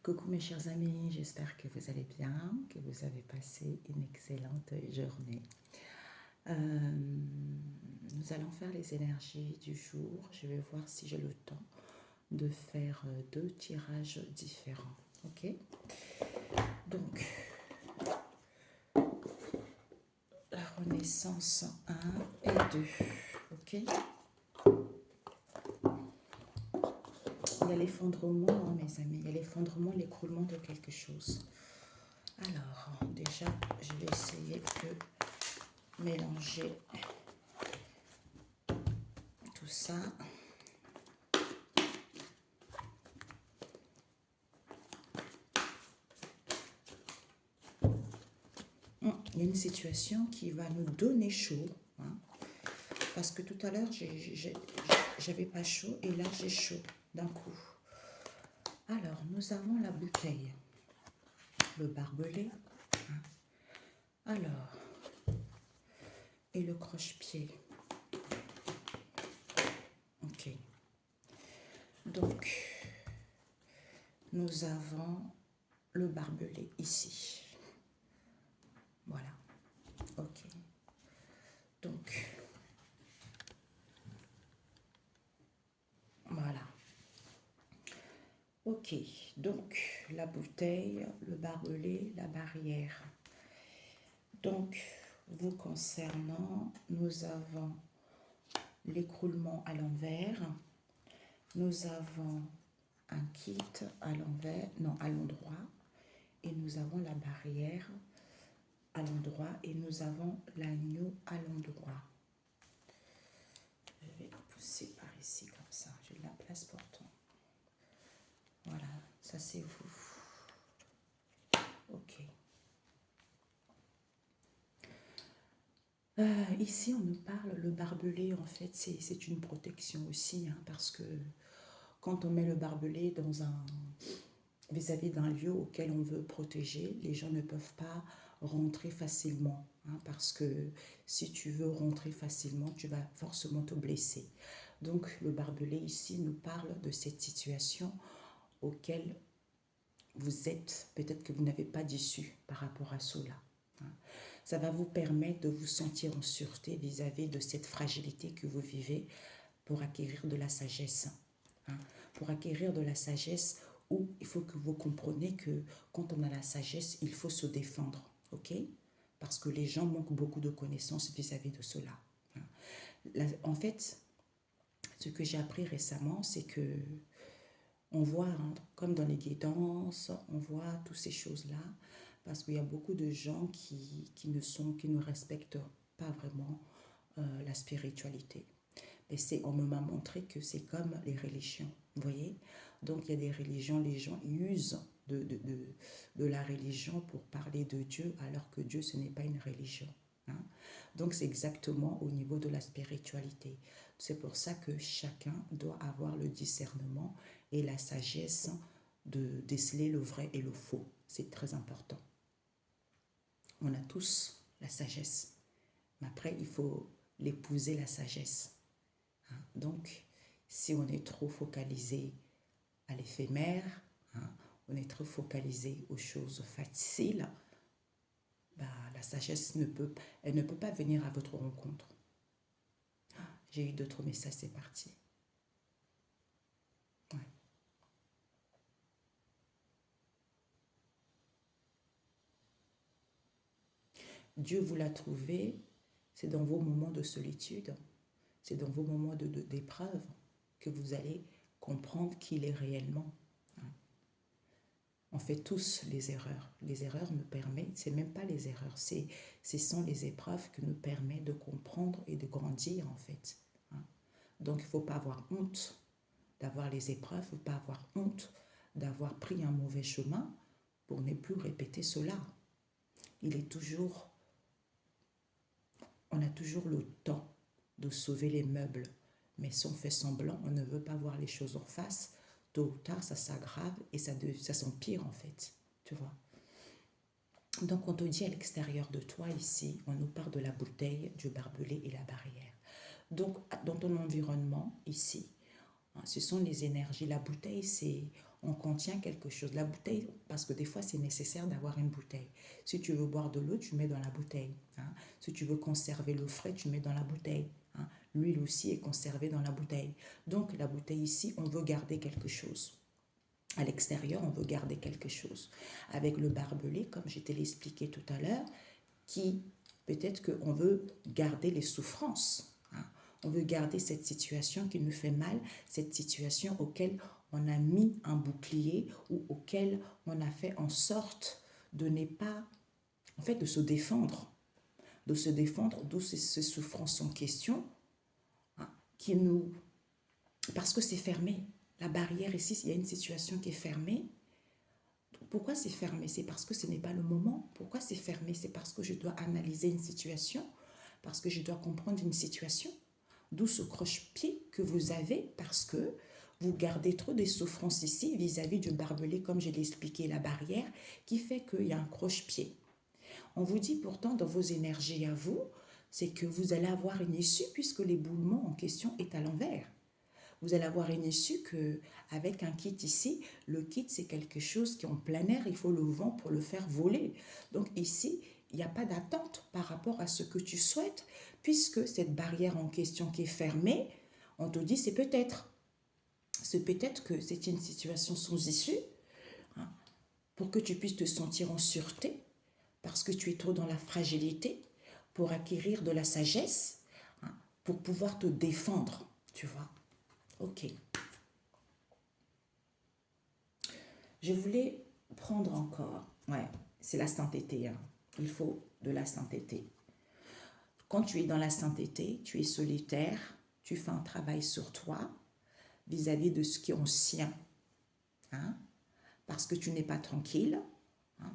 Coucou mes chers amis, j'espère que vous allez bien, que vous avez passé une excellente journée. Nous allons faire les énergies du jour. Je vais voir si j'ai le temps de faire deux tirages différents. Ok? Donc, la renaissance 1 et 2. Ok? Il y a l'effondrement, mes amis, il y a l'effondrement, l'écroulement de quelque chose. Alors, déjà, je vais essayer de mélanger tout ça. Il y a une situation qui va nous donner chaud, hein, parce que tout à l'heure, j'avais pas chaud et là, j'ai chaud d'un coup. Alors, nous avons la bouteille, le barbelé, hein, alors, et le croche-pied. Ok. Donc, nous avons le barbelé ici. Voilà. Ok. Donc, voilà. Ok. Donc, la bouteille, le barbelé, la barrière. Donc, vous concernant, nous avons l'écroulement à l'envers. Nous avons un kit à l'envers, non, à l'endroit. Et nous avons la barrière à l'endroit et nous avons l'agneau à l'endroit. Je vais pousser par ici comme ça. J'ai de la place pour tout. Voilà, ça c'est vous. Ok. Ici, on nous parle, le barbelé, en fait, c'est une protection aussi, hein, parce que quand on met le barbelé dans vis-à-vis d'un lieu auquel on veut protéger, les gens ne peuvent pas rentrer facilement, hein, parce que si tu veux rentrer facilement, tu vas forcément te blesser. Donc, le barbelé ici nous parle de cette situation auquel vous êtes, peut-être que vous n'avez pas d'issue par rapport à cela. Hein. Ça va vous permettre de vous sentir en sûreté vis-à-vis de cette fragilité que vous vivez pour acquérir de la sagesse. Hein. Pour acquérir de la sagesse, où il faut que vous compreniez que quand on a la sagesse, il faut se défendre. Ok? Parce que les gens manquent beaucoup de connaissances vis-à-vis de cela. Hein. En fait, ce que j'ai appris récemment, c'est que on voit, hein, comme dans les guidances, on voit toutes ces choses-là, parce qu'il y a beaucoup de gens qui ne respectent pas vraiment la spiritualité. Et on m'a montré que c'est comme les religions, vous voyez. Donc il y a des religions, les gens usent de la religion pour parler de Dieu, alors que Dieu, ce n'est pas une religion. Hein. Donc c'est exactement au niveau de la spiritualité. C'est pour ça que chacun doit avoir le discernement et la sagesse de déceler le vrai et le faux. C'est très important. On a tous la sagesse, mais après il faut l'épouser, la sagesse. Hein. Donc si on est trop focalisé à l'éphémère, hein, on est trop focalisé aux choses faciles, bah, la sagesse ne peut pas venir à votre rencontre. J'ai eu d'autres messages, c'est parti. Ouais. Dieu vous l'a trouvé, c'est dans vos moments de solitude, c'est dans vos moments d'épreuve que vous allez comprendre qui il est réellement. Hein. On fait tous les erreurs. Les erreurs nous permettent, c'est même pas les erreurs, ce sont les épreuves qui nous permettent de comprendre et de grandir en fait. Hein. Donc il ne faut pas avoir honte d'avoir les épreuves, il ne faut pas avoir honte d'avoir pris un mauvais chemin pour ne plus répéter cela. On a toujours le temps de sauver les meubles, mais si on fait semblant, on ne veut pas voir les choses en face, tôt ou tard ça s'aggrave et ça s'empire en fait, tu vois. Donc on te dit à l'extérieur de toi ici, on nous parle de la bouteille, du barbelé et la barrière. Donc dans ton environnement ici, Ce sont les énergies. La bouteille, c'est... On contient quelque chose. La bouteille, parce que des fois, c'est nécessaire d'avoir une bouteille. Si tu veux boire de l'eau, tu mets dans la bouteille. Si tu veux conserver l'eau fraîche, tu mets dans la bouteille. L'huile aussi est conservée dans la bouteille. Donc, la bouteille ici, on veut garder quelque chose. À l'extérieur, on veut garder quelque chose. Avec le barbelé, comme je te l'ai expliqué tout à l'heure, qui peut-être qu'on veut garder les souffrances. On veut garder cette situation qui nous fait mal, cette situation auquel on a mis un bouclier ou auquel on a fait en sorte de ne pas, en fait, de se défendre, d'où ces souffrances en question, qui nous, parce que c'est fermé. La barrière ici, il y a une situation qui est fermée. Pourquoi c'est fermé? C'est parce que ce n'est pas le moment. Pourquoi c'est fermé? C'est parce que je dois analyser une situation, parce que je dois comprendre une situation. D'où ce croche-pied que vous avez, parce que vous gardez trop de souffrances ici vis-à-vis du barbelé, comme je l'ai expliqué, la barrière, qui fait qu'il y a un croche-pied. On vous dit pourtant dans vos énergies à vous, c'est que vous allez avoir une issue puisque l'éboulement en question est à l'envers. Vous allez avoir une issue avec un kit ici. Le kit, c'est quelque chose qui est en plein air. Il faut le vent pour le faire voler. Donc ici, il n'y a pas d'attente par rapport à ce que tu souhaites, puisque cette barrière en question qui est fermée, on te dit c'est peut-être. C'est peut-être que c'est une situation sans issue, pour que tu puisses te sentir en sûreté, parce que tu es trop dans la fragilité, pour acquérir de la sagesse, pour pouvoir te défendre, tu vois. Ok. Je voulais prendre encore, ouais, c'est la sainteté, il faut de la sainteté. Quand tu es dans la sainteté, tu es solitaire, tu fais un travail sur toi vis-à-vis de ce qui est ancien, parce que tu n'es pas tranquille,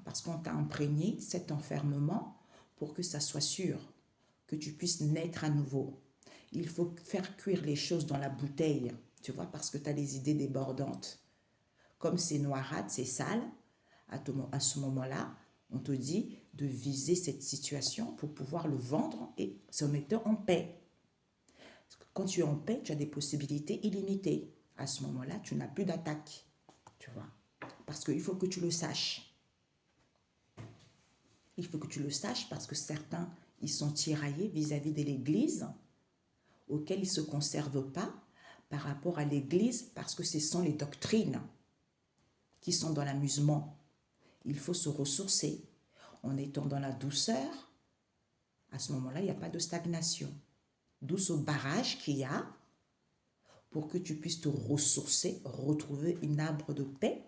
parce qu'on t'a imprégné cet enfermement pour que ça soit sûr, que tu puisses naître à nouveau. Il faut faire cuire les choses dans la bouteille, tu vois, parce que tu as des idées débordantes. Comme c'est noirâtre, c'est sale, à ce moment-là, on te dit de viser cette situation pour pouvoir le vendre et se mettre en paix. Quand tu es en paix, tu as des possibilités illimitées. À ce moment-là, tu n'as plus d'attaque, tu vois. Parce qu'il faut que tu le saches. Il faut que tu le saches parce que certains, ils sont tiraillés vis-à-vis de l'Église, auxquels ils ne se conservent pas par rapport à l'Église, parce que ce sont les doctrines qui sont dans l'amusement. Il faut se ressourcer. En étant dans la douceur, à ce moment-là, il n'y a pas de stagnation. D'où ce barrage qu'il y a pour que tu puisses te ressourcer, retrouver une arbre de paix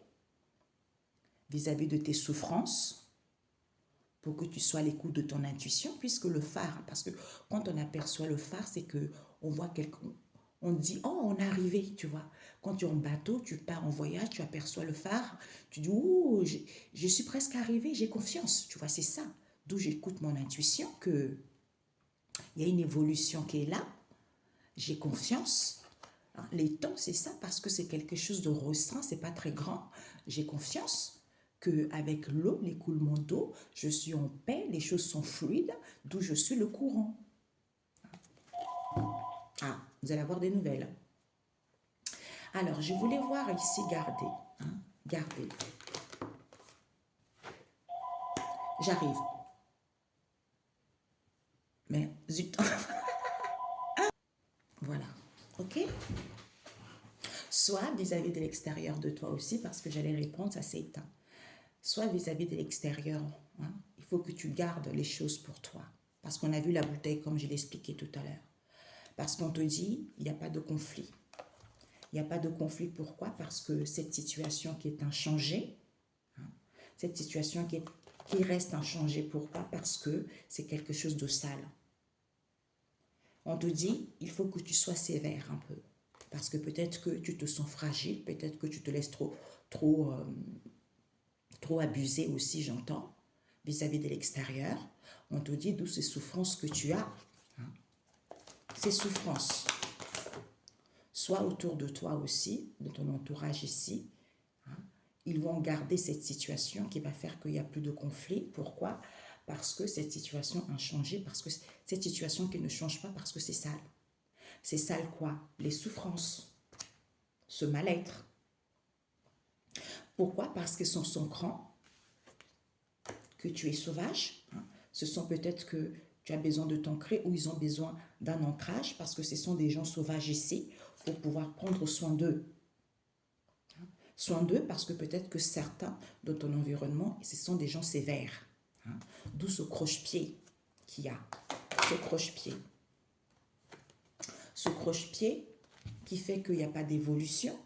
vis-à-vis de tes souffrances, pour que tu sois à l'écoute de ton intuition, puisque le phare, parce que quand on aperçoit le phare, c'est que on voit quelqu'un, on dit, oh, on est arrivé, tu vois. Quand tu es en bateau, tu pars en voyage, tu aperçois le phare, tu dis, oh, je suis presque arrivé, j'ai confiance, tu vois, c'est ça. D'où j'écoute mon intuition, qu'il y a une évolution qui est là, j'ai confiance. Les temps, c'est ça, parce que c'est quelque chose de restreint, c'est pas très grand. J'ai confiance qu'avec l'eau, l'écoulement d'eau, je suis en paix, les choses sont fluides, d'où je suis le courant. Ah, vous allez avoir des nouvelles. Alors, je voulais voir ici garder. Garder. J'arrive. Mais zut. Voilà. OK? Soit vis-à-vis de l'extérieur de toi aussi, parce que j'allais répondre, ça s'est éteint. Soit vis-à-vis de l'extérieur. Il faut que tu gardes les choses pour toi. Parce qu'on a vu la bouteille comme je l'ai expliqué tout à l'heure. Parce qu'on te dit, il n'y a pas de conflit. Il n'y a pas de conflit, pourquoi? Parce que cette situation qui est inchangée, cette situation qui reste inchangée, pourquoi? Parce que c'est quelque chose de sale. On te dit, il faut que tu sois sévère un peu. Parce que peut-être que tu te sens fragile, peut-être que tu te laisses trop abuser aussi, j'entends, vis-à-vis de l'extérieur. On te dit d'où ces souffrances que tu as. Ces souffrances. Soit autour de toi aussi, de ton entourage ici. Ils vont garder cette situation qui va faire qu'il n'y a plus de conflit. Pourquoi? Parce que cette situation a changé, parce que cette situation qui ne change pas, parce que c'est sale. C'est sale quoi? Les souffrances. ce mal-être. Pourquoi? Parce qu'ils sont cran, que tu es sauvage. Hein. Ce sont peut-être que tu as besoin de t'ancrer ou ils ont besoin d'un ancrage parce que ce sont des gens sauvages ici pour pouvoir prendre soin d'eux. Soin d'eux parce que peut-être que certains de ton environnement, ce sont des gens sévères. Hein. D'où ce croche-pied qu'il y a. Ce croche-pied. Ce croche-pied qui fait qu'il n'y a pas d'évolution.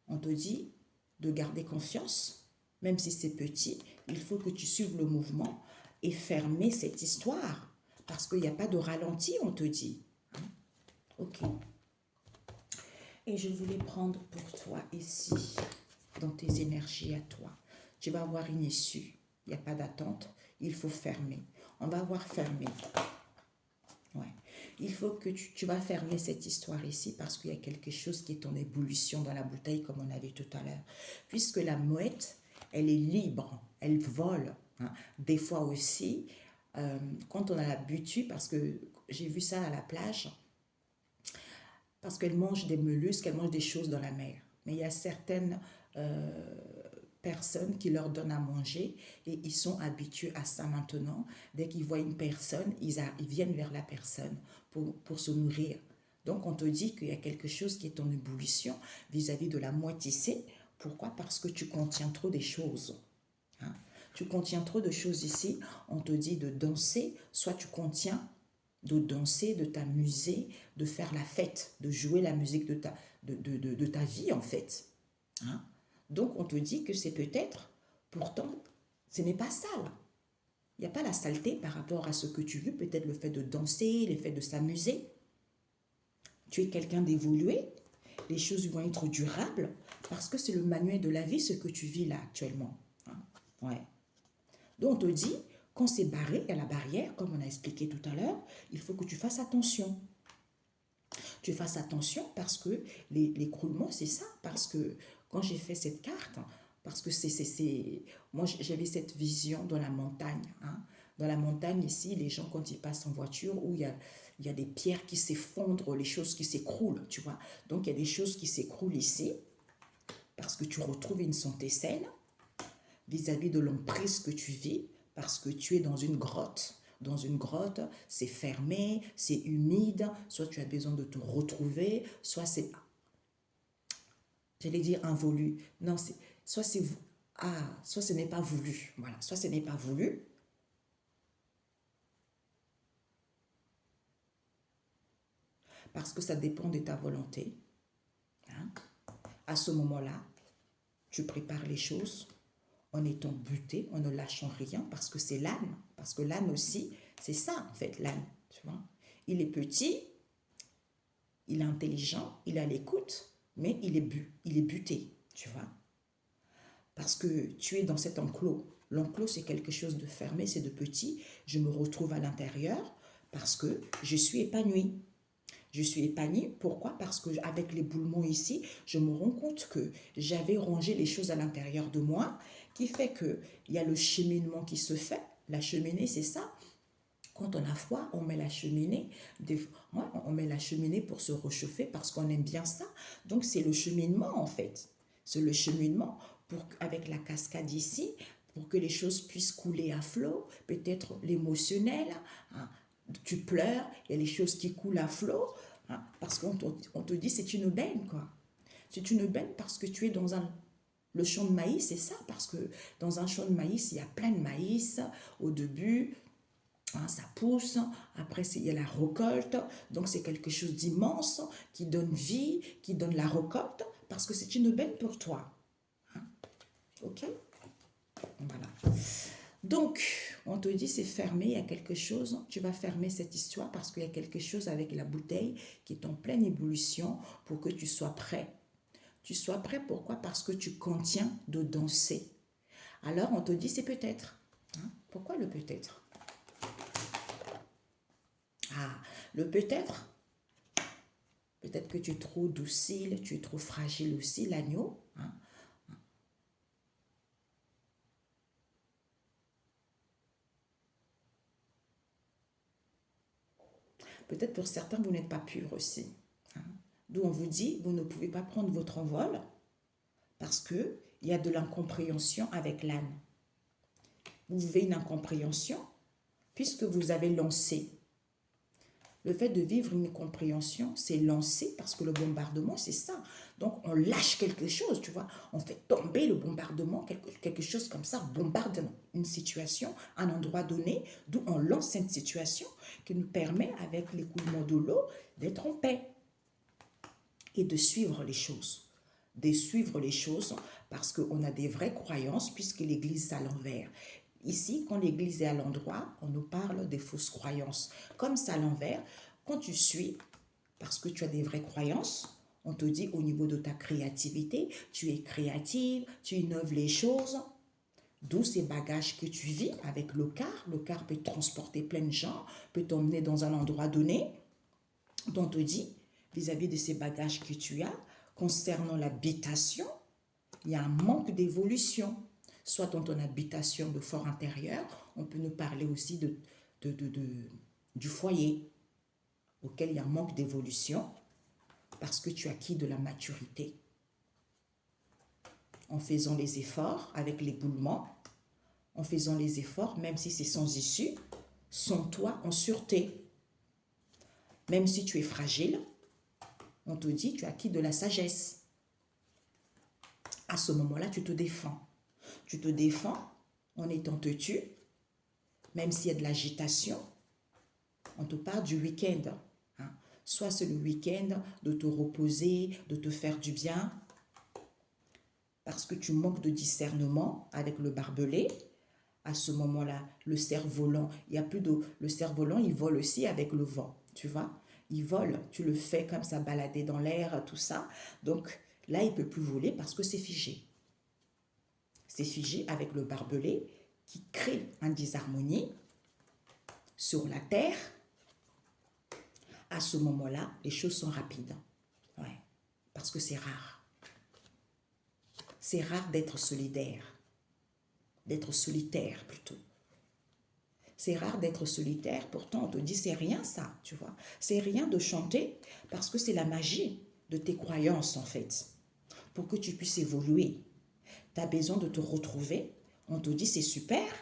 On te dit de garder confiance, même si c'est petit, il faut que tu suives le mouvement et fermer cette histoire. Parce qu'il n'y a pas de ralenti, on te dit. Hein? Ok. Et je voulais prendre pour toi ici, dans tes énergies à toi. Tu vas avoir une issue. Il n'y a pas d'attente. Il faut fermer. On va avoir fermé. Ouais. Il faut que tu vas fermer cette histoire ici parce qu'il y a quelque chose qui est en ébullition dans la bouteille comme on avait tout à l'heure. Puisque la mouette, elle est libre, elle vole. Hein. Des fois aussi, quand on a l'habitude, parce que j'ai vu ça à la plage, parce qu'elle mange des mollusques, elle mange des choses dans la mer. Mais il y a certaines personnes qui leur donnent à manger et ils sont habitués à ça maintenant. Dès qu'ils voient une personne, ils viennent vers la personne pour se nourrir. Donc on te dit qu'il y a quelque chose qui est en ébullition vis-à-vis de la moitié. Pourquoi? Parce que tu contiens trop des choses. Hein? Tu contiens trop de choses ici. On te dit de danser, soit tu contiens de danser, de t'amuser, de faire la fête, de jouer la musique de ta vie en fait. Hein? Donc on te dit que c'est peut-être, pourtant, ce n'est pas sale. Il n'y a pas la saleté par rapport à ce que tu veux, peut-être le fait de danser, le fait de s'amuser. Tu es quelqu'un d'évolué, les choses vont être durables, parce que c'est le manuel de la vie ce que tu vis là actuellement. Hein? Ouais. Donc on te dit, quand c'est barré à la barrière, comme on a expliqué tout à l'heure, il faut que tu fasses attention. Tu fasses attention parce que l'écroulement, c'est ça. Parce que quand j'ai fait cette carte, parce que moi j'avais cette vision dans la montagne. Hein. Dans la montagne ici, les gens quand ils passent en voiture, où il y a des pierres qui s'effondrent, les choses qui s'écroulent, tu vois. Donc il y a des choses qui s'écroulent ici, parce que tu retrouves une santé saine vis-à-vis de l'emprise que tu vis, parce que tu es dans une grotte. Dans une grotte, c'est fermé, c'est humide, soit tu as besoin de te retrouver, soit c'est, j'allais dire invoulu. Non, soit c'est, soit ce n'est pas voulu. Voilà, soit ce n'est pas voulu. Parce que ça dépend de ta volonté. Hein. À ce moment-là, tu prépares les choses en étant buté, en ne lâchant rien, parce que c'est l'âne. Parce que l'âne aussi, c'est ça en fait, l'âne. Tu vois. Il est petit, il est intelligent, il est à l'écoute, mais il est buté, tu vois. Parce que tu es dans cet enclos. L'enclos, c'est quelque chose de fermé, c'est de petit. Je me retrouve à l'intérieur parce que je suis épanouie. Je suis épanouie, pourquoi? Parce qu'avec l'éboulement ici, je me rends compte que j'avais rangé les choses à l'intérieur de moi, qui fait qu'il y a le cheminement qui se fait. La cheminée, c'est ça. Quand on a froid, on met la cheminée. On met la cheminée pour se réchauffer parce qu'on aime bien ça. Donc, c'est le cheminement, en fait. C'est le cheminement avec la cascade ici, pour que les choses puissent couler à flot. Peut-être l'émotionnel. Hein. Tu pleures, il y a les choses qui coulent à flot. Hein, parce qu'on te dit c'est une benne, quoi. C'est une benne parce que tu es dans le champ de maïs, c'est ça. Parce que dans un champ de maïs, il y a plein de maïs au début. Hein, ça pousse, après il y a la récolte, donc c'est quelque chose d'immense qui donne vie, qui donne la récolte, parce que c'est une benne pour toi. Hein? Ok? Voilà. Donc, on te dit c'est fermé, il y a quelque chose, tu vas fermer cette histoire parce qu'il y a quelque chose avec la bouteille qui est en pleine ébullition pour que tu sois prêt. Tu sois prêt, pourquoi? Parce que tu contiens de danser. Alors, on te dit c'est peut-être. Hein? Pourquoi le peut-être? Ah, le peut-être, peut-être que tu es trop docile, tu es trop fragile aussi, l'agneau. Hein? Peut-être pour certains, vous n'êtes pas pur aussi. Hein? d'où on vous dit, vous ne pouvez pas prendre votre envol parce qu'il y a de l'incompréhension avec l'âne. Vous vivez une incompréhension puisque vous avez lancé. Le fait de vivre une compréhension, c'est lancer parce que le bombardement, c'est ça. Donc, on lâche quelque chose, tu vois. On fait tomber le bombardement, quelque chose comme ça, bombarde une situation, un endroit donné, d'où on lance cette situation qui nous permet, avec l'écoulement de l'eau, d'être en paix et de suivre les choses. De suivre les choses parce qu'on a des vraies croyances puisque l'Église est à l'envers. Ici, quand l'Église est à l'endroit, on nous parle des fausses croyances. Comme ça à l'envers, quand tu suis, parce que tu as des vraies croyances, on te dit au niveau de ta créativité, tu es créative, tu innoves les choses, d'où ces bagages que tu vis avec le car. Le car peut transporter plein de gens, peut t'emmener dans un endroit donné, dont on te dit, vis-à-vis de ces bagages que tu as, concernant l'habitation, il y a un manque d'évolution. Soit dans ton habitation de fort intérieur, on peut nous parler aussi du foyer, auquel il y a un manque d'évolution, parce que tu as acquis de la maturité. En faisant les efforts, avec l'éboulement, en faisant les efforts, même si c'est sans issue, sens-toi en sûreté. Même si tu es fragile, on te dit tu as acquis de la sagesse. À ce moment-là, tu te défends. Tu te défends en étant têtu, même s'il y a de l'agitation. On te parle du week-end. Hein. Soit c'est le week-end de te reposer, de te faire du bien, parce que tu manques de discernement avec le barbelé. À ce moment-là, le cerf-volant, il y a plus de... Le cerf-volant, il vole aussi avec le vent, tu vois. Il vole, tu le fais comme ça, balader dans l'air, tout ça. Donc là, il ne peut plus voler parce que c'est figé. C'est figé avec le barbelé qui crée une disharmonie sur la terre. À ce moment-là, les choses sont rapides. Ouais, parce que c'est rare. C'est rare d'être solidaire. D'être solitaire plutôt. C'est rare d'être solitaire, pourtant on te dit c'est rien ça, tu vois. C'est rien de chanter parce que c'est la magie de tes croyances en fait. Pour que tu puisses évoluer, tu as besoin de te retrouver. On te dit c'est super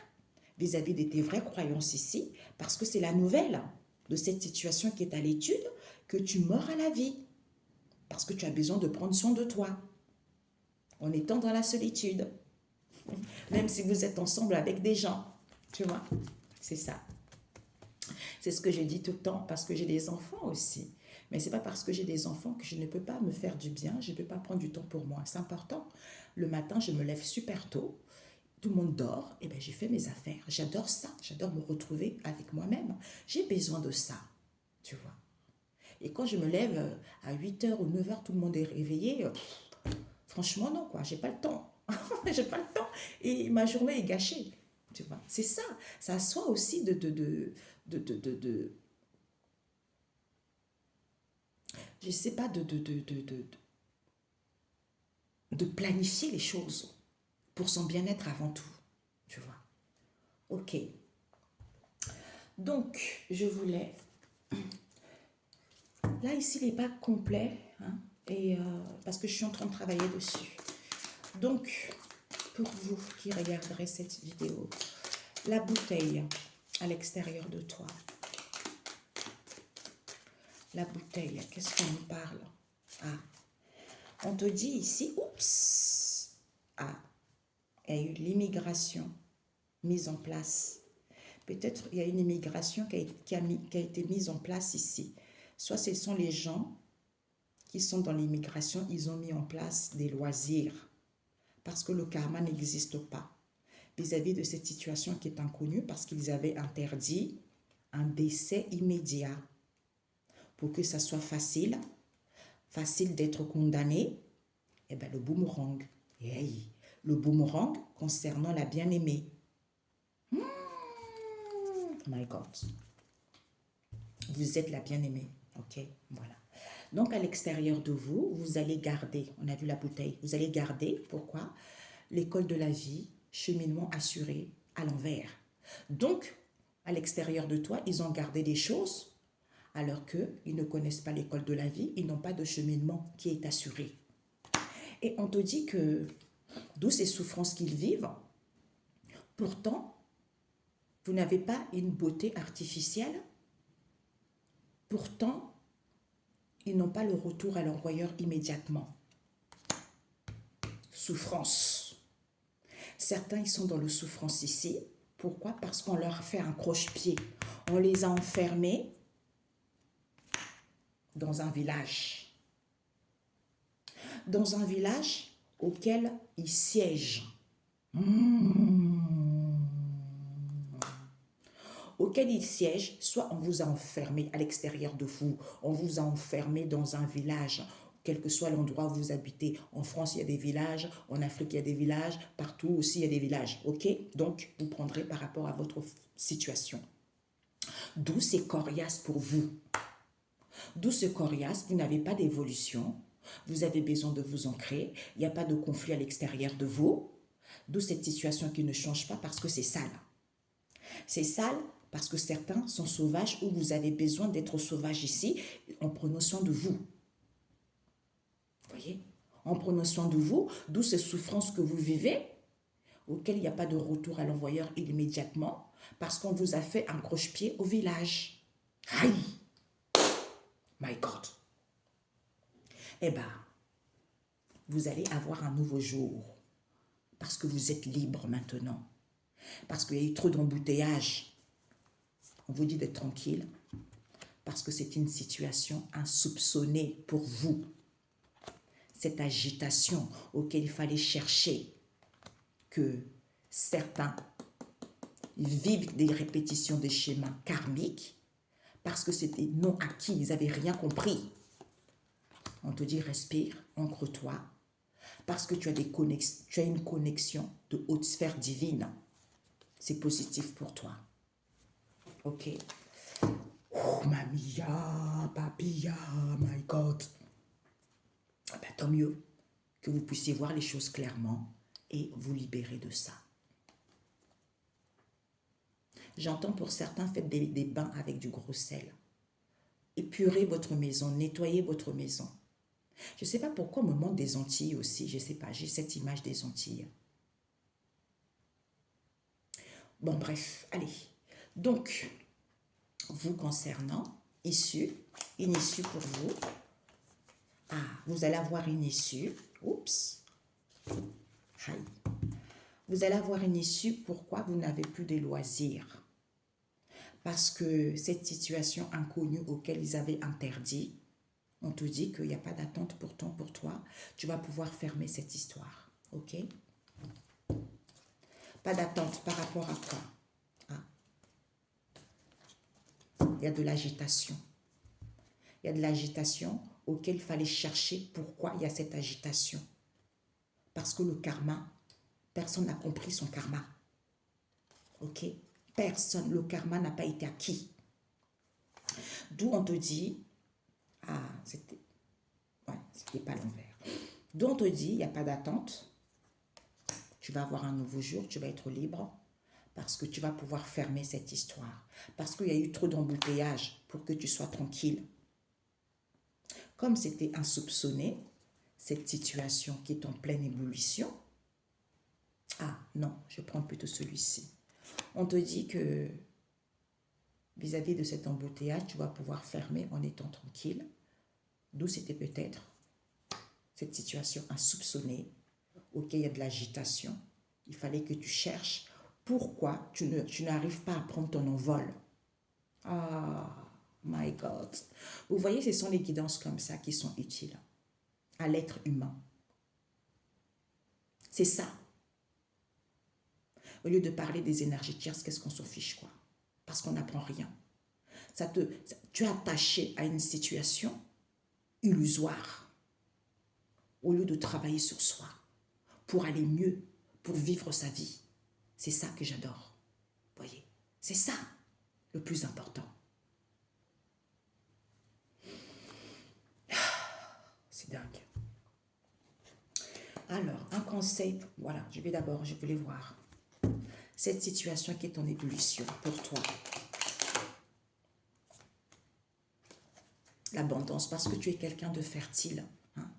vis-à-vis de tes vraies croyances ici parce que c'est la nouvelle de cette situation qui est à l'étude que tu meurs à la vie parce que tu as besoin de prendre soin de toi en étant dans la solitude. Même si vous êtes ensemble avec des gens, tu vois. C'est ça. C'est ce que je dis tout le temps parce que j'ai des enfants aussi. Mais ce n'est pas parce que j'ai des enfants que je ne peux pas me faire du bien, je ne peux pas prendre du temps pour moi. C'est important. Le matin, je me lève super tôt, tout le monde dort, et bien j'ai fait mes affaires. J'adore ça, j'adore me retrouver avec moi-même. J'ai besoin de ça, tu vois. Et quand je me lève à 8h ou 9h, tout le monde est réveillé, franchement non, quoi, j'ai pas le temps. J'ai pas le temps et ma journée est gâchée. Tu vois, c'est ça. Ça a soi aussi je sais pas, de planifier les choses pour son bien-être avant tout. Tu vois. Ok. Donc, je voulais... Là, ici, il n'est pas complet, hein, et, parce que je suis en train de travailler dessus. Donc, pour vous qui regarderez cette vidéo, la bouteille à l'extérieur de toi. La bouteille, qu'est-ce qu'on nous parle? Ah, on te dit ici, oups, ah, il y a eu l'immigration mise en place. Peut-être il y a une immigration qui a été mise en place ici. Soit ce sont les gens qui sont dans l'immigration, ils ont mis en place des loisirs parce que le karma n'existe pas vis-à-vis de cette situation qui est inconnue parce qu'ils avaient interdit un décès immédiat pour que ça soit facile d'être condamné. Eh bien, le boomerang. Hey, le boomerang concernant la bien-aimée. My God. Vous êtes la bien-aimée. Ok, voilà. Donc, à l'extérieur de vous, vous allez garder, on a vu la bouteille, vous allez garder, pourquoi? L'école de la vie, cheminement assuré à l'envers. Donc, à l'extérieur de toi, ils ont gardé des choses alors qu'ils ne connaissent pas l'école de la vie, ils n'ont pas de cheminement qui est assuré. Et on te dit que, d'où ces souffrances qu'ils vivent, pourtant, vous n'avez pas une beauté artificielle, pourtant, ils n'ont pas le retour à l'envoyeur immédiatement. Souffrance. Certains, ils sont dans le souffrance ici. Pourquoi? Parce qu'on leur fait un croche-pied. On les a enfermés dans un village. Dans un village auquel ils siègent. Auquel ils siègent, soit on vous a enfermé à l'extérieur de vous, on vous a enfermé dans un village, quel que soit l'endroit où vous habitez. En France, il y a des villages, en Afrique, il y a des villages, partout aussi, il y a des villages. Ok? Donc, vous prendrez par rapport à votre situation. D'où c'est coriace pour vous. D'où ce coriace, vous n'avez pas d'évolution, vous avez besoin de vous ancrer, il n'y a pas de conflit à l'extérieur de vous. D'où cette situation qui ne change pas parce que c'est sale. C'est sale parce que certains sont sauvages ou vous avez besoin d'être sauvage ici en prenant soin de vous. Voyez? En prenant soin de vous, d'où ces souffrances que vous vivez, auxquelles il n'y a pas de retour à l'envoyeur immédiatement, parce qu'on vous a fait un croche-pied au village. Aïe! My God! Eh bien, vous allez avoir un nouveau jour, parce que vous êtes libre maintenant, parce qu'il y a eu trop d'embouteillage. On vous dit d'être tranquille, parce que c'est une situation insoupçonnée pour vous. Cette agitation auquel il fallait chercher que certains vivent des répétitions des schémas karmiques parce que c'était non acquis, ils n'avaient rien compris. On te dit respire, ancre-toi, parce que tu as une connexion de haute sphère divine. C'est positif pour toi. Ok? Oh, mamia, papilla, my God. Ah ben, tant mieux que vous puissiez voir les choses clairement et vous libérer de ça. J'entends pour certains, faites des bains avec du gros sel. Épurez votre maison, nettoyez votre maison. Je ne sais pas pourquoi on me montre des Antilles aussi, je ne sais pas, j'ai cette image des Antilles. Bon, bref, allez. Donc, vous concernant, une issue pour vous. Ah, vous allez avoir une issue. Oups. Aïe. Vous allez avoir une issue. Pourquoi vous n'avez plus de loisirs? Parce que cette situation inconnue auquel ils avaient interdit, on te dit qu'il n'y a pas d'attente pourtant pour toi. Tu vas pouvoir fermer cette histoire. Ok? Pas d'attente par rapport à quoi? Ah. Il y a de l'agitation. Il y a de l'agitation auquel il fallait chercher pourquoi il y a cette agitation. Parce que le karma, personne n'a compris son karma. Ok? Personne, le karma n'a pas été acquis. D'où on te dit, ah, c'était pas l'envers. D'où on te dit, il n'y a pas d'attente. Tu vas avoir un nouveau jour, tu vas être libre parce que tu vas pouvoir fermer cette histoire. Parce qu'il y a eu trop d'embouteillage pour que tu sois tranquille. Comme c'était insoupçonné, cette situation qui est en pleine ébullition, ah non, je prends plutôt celui-ci. On te dit que vis-à-vis de cet embouteillage, tu vas pouvoir fermer en étant tranquille. D'où c'était peut-être cette situation insoupçonnée, auquel il y a de l'agitation. Il fallait que tu cherches pourquoi tu n'arrives pas à prendre ton envol. Ah, my God. Vous voyez, ce sont les guidances comme ça qui sont utiles à l'être humain. C'est ça. Au lieu de parler des énergies tierces, qu'est-ce qu'on s'en fiche, quoi? Parce qu'on n'apprend rien. Tu es attaché à une situation illusoire. Au lieu de travailler sur soi, pour aller mieux, pour vivre sa vie. C'est ça que j'adore. Voyez, c'est ça le plus important. C'est dingue. Alors, un conseil, voilà, je voulais voir cette situation qui est en ébullition pour toi. l'abondance, parce que tu es quelqu'un de fertile. Hein.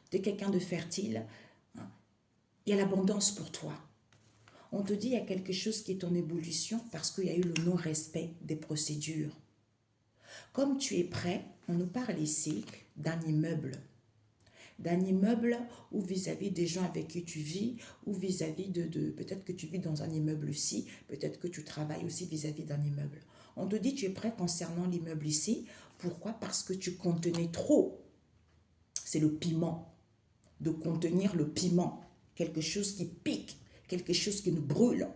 Tu es quelqu'un de fertile. Hein. Il y a l'abondance pour toi. On te dit il y a quelque chose qui est en ébullition parce qu'il y a eu le non-respect des procédures. Comme tu es prêt, on nous parle ici d'un immeuble. D'un immeuble ou vis-à-vis des gens avec qui tu vis, ou vis-à-vis de peut-être que tu vis dans un immeuble aussi, peut-être que tu travailles aussi vis-à-vis d'un immeuble. On te dit tu es prêt concernant l'immeuble ici. Pourquoi? Parce que tu contenais trop. C'est le piment. De contenir le piment. Quelque chose qui pique, quelque chose qui nous brûle.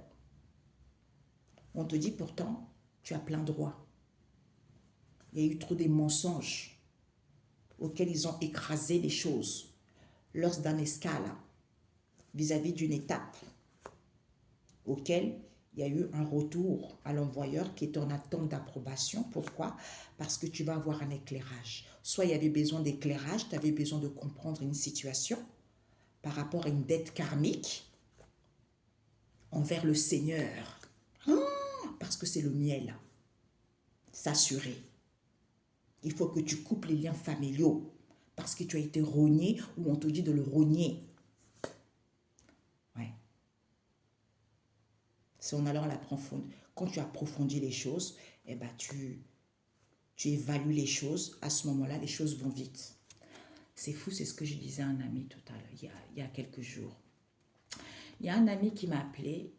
On te dit pourtant, tu as plein droit. Il y a eu trop des mensonges auxquels ils ont écrasé les choses lors d'un escale vis-à-vis d'une étape auquel il y a eu un retour à l'envoyeur qui est en attente d'approbation. Pourquoi? Parce que tu vas avoir un éclairage. Soit il y avait besoin d'éclairage, tu avais besoin de comprendre une situation par rapport à une dette karmique envers le Seigneur. Parce que c'est le miel. S'assurer. Il faut que tu coupes les liens familiaux parce que tu as été rogné ou on te dit de le rogner. Ouais. C'est en allant à la profondeur. Quand tu approfondis les choses, eh ben tu évalues les choses. À ce moment-là, les choses vont vite. C'est fou, c'est ce que je disais à un ami tout à l'heure, il y a quelques jours. Il y a un ami qui m'a appelé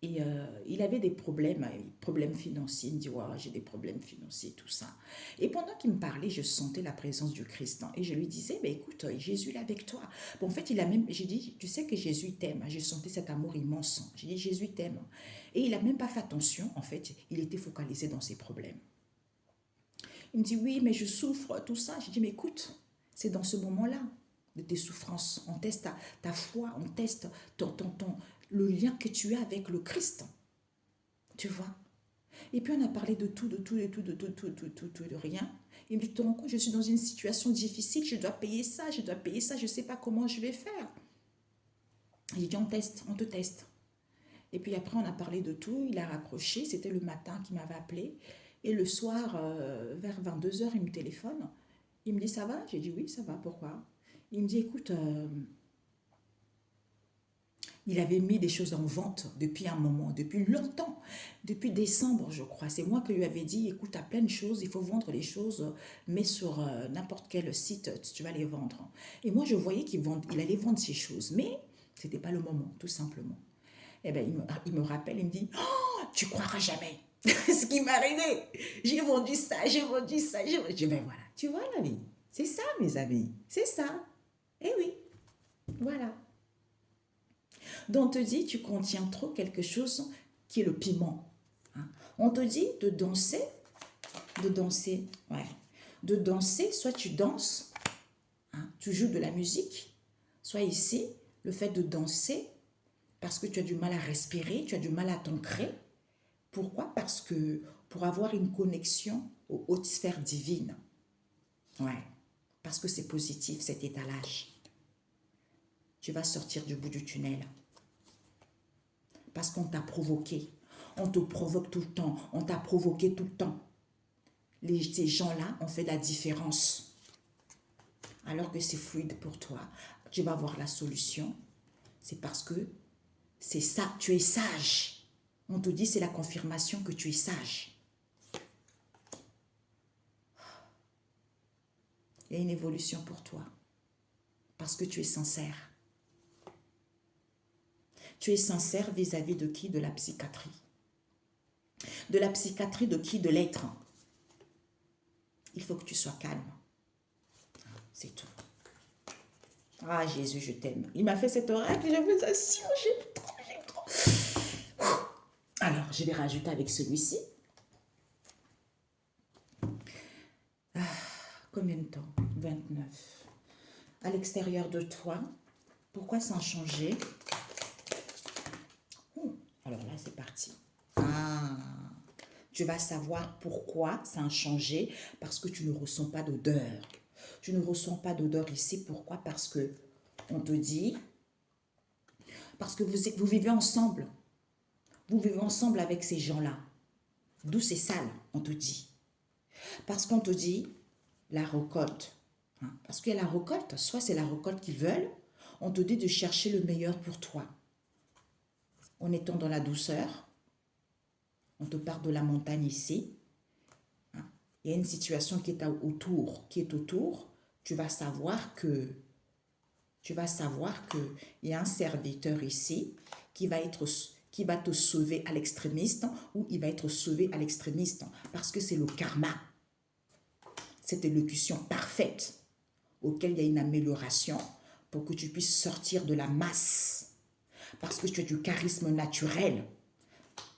et il avait des problèmes financiers. Il me dit, ouais, j'ai des problèmes financiers, tout ça. Et pendant qu'il me parlait, je sentais la présence du Christ. Et je lui disais, bah, écoute, Jésus est avec toi. Bon, en fait, j'ai dit, tu sais que Jésus t'aime. J'ai senti cet amour immense. J'ai dit, Jésus t'aime. Et il n'a même pas fait attention, en fait. Il était focalisé dans ses problèmes. Il me dit, oui, mais je souffre, tout ça. J'ai dit, mais écoute, c'est dans ce moment-là de tes souffrances. On teste ta foi, on teste le lien que tu as avec le Christ. Tu vois? Et puis on a parlé de tout, de rien. Il me dit, tu te rends compte, je suis dans une situation difficile, je dois payer ça, je ne sais pas comment je vais faire. J'ai dit, on te teste. Et puis après, on a parlé de tout, il a raccroché, c'était le matin qu'il m'avait appelé. Et le soir, vers 22h, il me téléphone. Il me dit, ça va? J'ai dit, oui, ça va, pourquoi? Il me dit, écoute, il avait mis des choses en vente depuis un moment, depuis longtemps, depuis décembre, je crois. C'est moi qui lui avais dit, écoute, tu as plein de choses, il faut vendre les choses, mais sur n'importe quel site, tu vas les vendre. Et moi, je voyais qu'il allait vendre ces choses, mais ce n'était pas le moment, tout simplement. Eh bien, il me rappelle, il me dit, oh, tu croiras jamais ce qui m'est arrivé. J'ai vendu ça, j'ai vendu ça, j'ai vendu. Je dis, ben voilà, tu vois la vie. C'est ça, mes amis, c'est ça. Eh oui, voilà. Donc, on te dit, tu contiens trop quelque chose qui est le piment. Hein. On te dit de danser, ouais. De danser, soit tu danses, hein, tu joues de la musique, soit ici, le fait de danser, parce que tu as du mal à respirer, tu as du mal à t'ancrer. Pourquoi? Parce que pour avoir une connexion aux hautes sphères divines, ouais, parce que c'est positif cet étalage. Tu vas sortir du bout du tunnel. Parce qu'on t'a provoqué. On te provoque tout le temps. On t'a provoqué tout le temps. Ces gens-là ont fait la différence. Alors que c'est fluide pour toi. Tu vas voir la solution. C'est parce que c'est ça. Tu es sage. On te dit c'est la confirmation que tu es sage. Il y a une évolution pour toi. Parce que tu es sincère. Tu es sincère vis-à-vis de qui? De la psychiatrie. De la psychiatrie de qui? De l'être. Il faut que tu sois calme. C'est tout. Ah, Jésus, je t'aime. Il m'a fait cette oracle, je vous assure, j'aime trop. Alors, je vais rajouter avec celui-ci. Ah, combien de temps? 29. À l'extérieur de toi, pourquoi sans changer? Alors là, c'est parti. Ah, tu vas savoir pourquoi ça a changé, parce que tu ne ressens pas d'odeur. Tu ne ressens pas d'odeur ici. Pourquoi? Parce que on te dit, parce que vous vivez ensemble. Vous vivez ensemble avec ces gens-là. D'où c'est sale, on te dit. Parce qu'on te dit, la récolte. Hein. Parce qu'il y a la récolte, soit c'est la récolte qu'ils veulent, on te dit de chercher le meilleur pour toi. En étant dans la douceur, on te parle de la montagne ici. Hein. Il y a une situation qui est autour, tu vas savoir que il y a un serviteur ici qui va te sauver à l'extrémiste ou il va être sauvé à l'extrémiste parce que c'est le karma. Cette élocution parfaite auquel il y a une amélioration pour que tu puisses sortir de la masse parce que tu as du charisme naturel.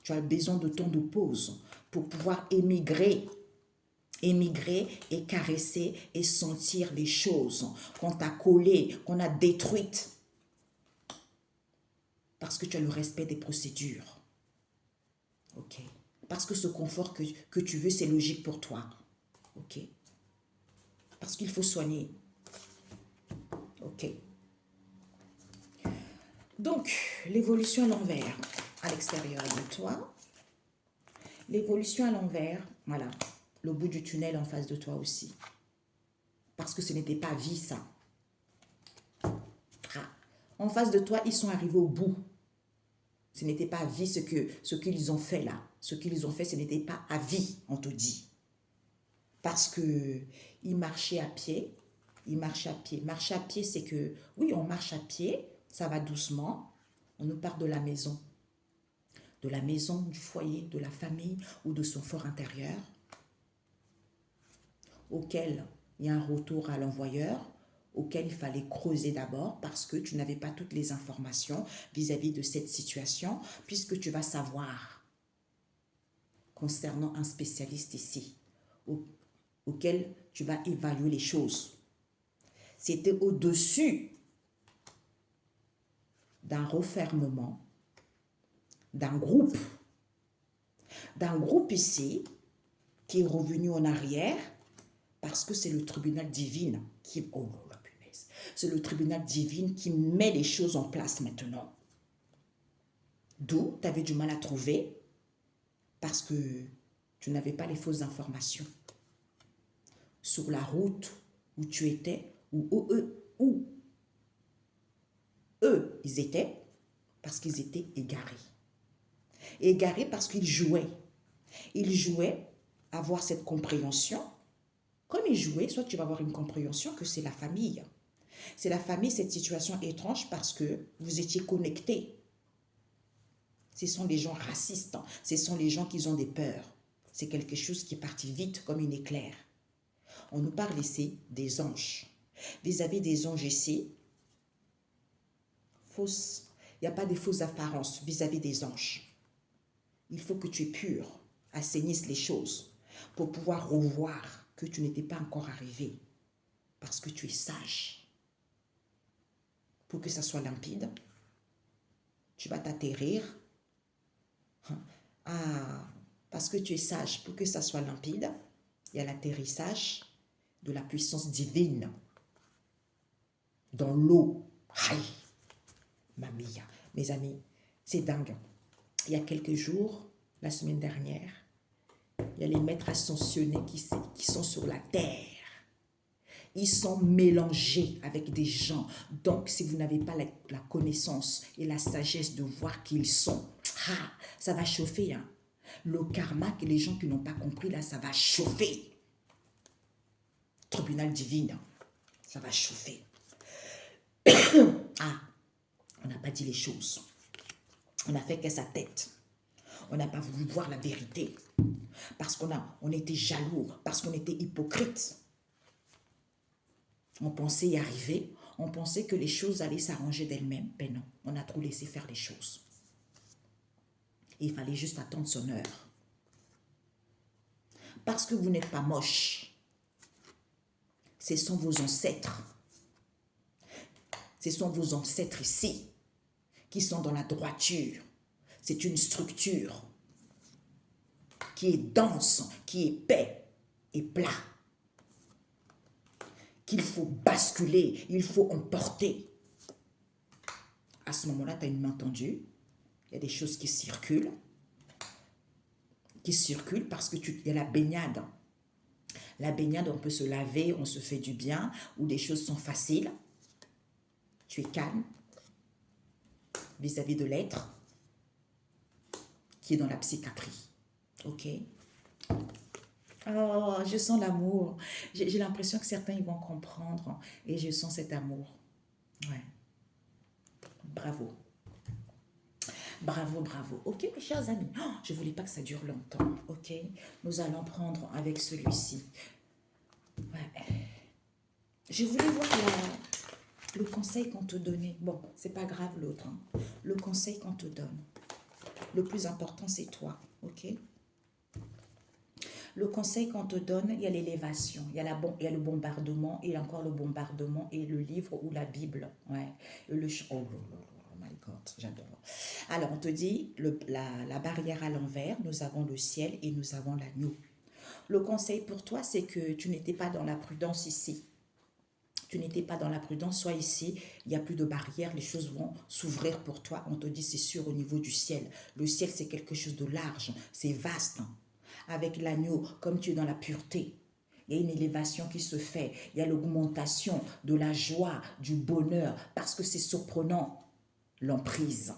Tu as besoin de temps de pause pour pouvoir émigrer et caresser et sentir les choses qu'on t'a collées, qu'on a détruites. Parce que tu as le respect des procédures. Ok. Parce que ce confort que tu veux, c'est logique pour toi. Ok. Parce qu'il faut soigner. Ok. Donc, l'évolution à l'envers, à l'extérieur de toi. L'évolution à l'envers, voilà. Le bout du tunnel en face de toi aussi. Parce que ce n'était pas vie, ça. Ah. En face de toi, ils sont arrivés au bout. Ce n'était pas à vie ce qu'ils ont fait là. Ce qu'ils ont fait, ce n'était pas à vie, on te dit. Parce que ils marchaient à pied. Ils marchaient à pied. Marcher à pied, c'est que, oui, on marche à pied, ça va doucement. On nous parle de la maison. De la maison, du foyer, de la famille ou de son fort intérieur. Auquel il y a un retour à l'envoyeur, auquel il fallait creuser d'abord parce que tu n'avais pas toutes les informations vis-à-vis de cette situation, puisque tu vas savoir concernant un spécialiste ici, auquel tu vas évaluer les choses. C'était au-dessus d'un refermement, d'un groupe ici qui est revenu en arrière parce que c'est le tribunal divin qui... Oh la punaise! C'est le tribunal divin qui met les choses en place maintenant. D'où tu avais du mal à trouver parce que tu n'avais pas les fausses informations. Sur la route où tu étais, où eux, ils étaient, parce qu'ils étaient égarés. Égarés parce qu'ils jouaient. Ils jouaient à avoir cette compréhension. Comme ils jouaient, soit tu vas avoir une compréhension que c'est la famille. C'est la famille, cette situation étrange parce que vous étiez connectés. Ce sont des gens racistes. Ce sont les gens qui ont des peurs. C'est quelque chose qui est parti vite comme une éclair. On nous parle ici des anges. Vis-à-vis des anges ici, il n'y a pas de fausses apparences vis-à-vis des anges. Il faut que tu es pur, assainisses les choses pour pouvoir revoir que tu n'étais pas encore arrivé parce que tu es sage. Pour que ça soit limpide, tu vas t'atterrir. Ah, parce que tu es sage, pour que ça soit limpide, il y a l'atterrissage de la puissance divine dans l'eau. Aïe, mamie, mes amis, c'est dingue. Il y a quelques jours, la semaine dernière, il y a les maîtres ascensionnés qui sont sur la terre. Ils sont mélangés avec des gens. Donc, si vous n'avez pas la connaissance et la sagesse de voir qui ils sont, ça va chauffer. Hein. Le karma que les gens qui n'ont pas compris, là, ça va chauffer. Tribunal divin, ça va chauffer. On n'a pas dit les choses. On a fait qu'à sa tête. On n'a pas voulu voir la vérité. Parce on était jaloux, parce qu'on était hypocrite. On pensait y arriver. On pensait que les choses allaient s'arranger d'elles-mêmes. Ben non, on a trop laissé faire les choses. Et il fallait juste attendre son heure. Parce que vous n'êtes pas moche. Ce sont vos ancêtres. Ce sont vos ancêtres ici qui sont dans la droiture. C'est une structure qui est dense, qui est épais et plat. Qu'il faut basculer, il faut emporter. À ce moment-là, tu as une main tendue. Il y a des choses qui circulent parce qu'il y a la baignade. La baignade, on peut se laver, on se fait du bien, ou les choses sont faciles. Tu es calme vis-à-vis de l'être qui est dans la psychiatrie. Ok? Oh, je sens l'amour. J'ai l'impression que certains ils vont comprendre et je sens cet amour. Ouais. Bravo. Bravo, bravo. Ok, mes chers amis. Oh, je ne voulais pas que ça dure longtemps. Ok? Nous allons prendre avec celui-ci. Ouais. Je voulais voir le conseil qu'on te donnait. Bon, c'est pas grave l'autre. Hein. Le conseil qu'on te donne. Le plus important, c'est toi. Ok? Le conseil qu'on te donne, il y a l'élévation, il y a le bombardement, et encore le bombardement, et le livre ou la Bible. Ouais. Oh, my God, j'adore. Alors, on te dit, la barrière à l'envers, nous avons le ciel et nous avons l'agneau. Le conseil pour toi, c'est que tu n'étais pas dans la prudence ici. Tu n'étais pas dans la prudence, sois ici, il n'y a plus de barrière, les choses vont s'ouvrir pour toi. On te dit, c'est sûr, au niveau du ciel. Le ciel, c'est quelque chose de large, c'est vaste. Avec l'agneau, comme tu es dans la pureté, il y a une élévation qui se fait, il y a l'augmentation de la joie, du bonheur, parce que c'est surprenant, l'emprise.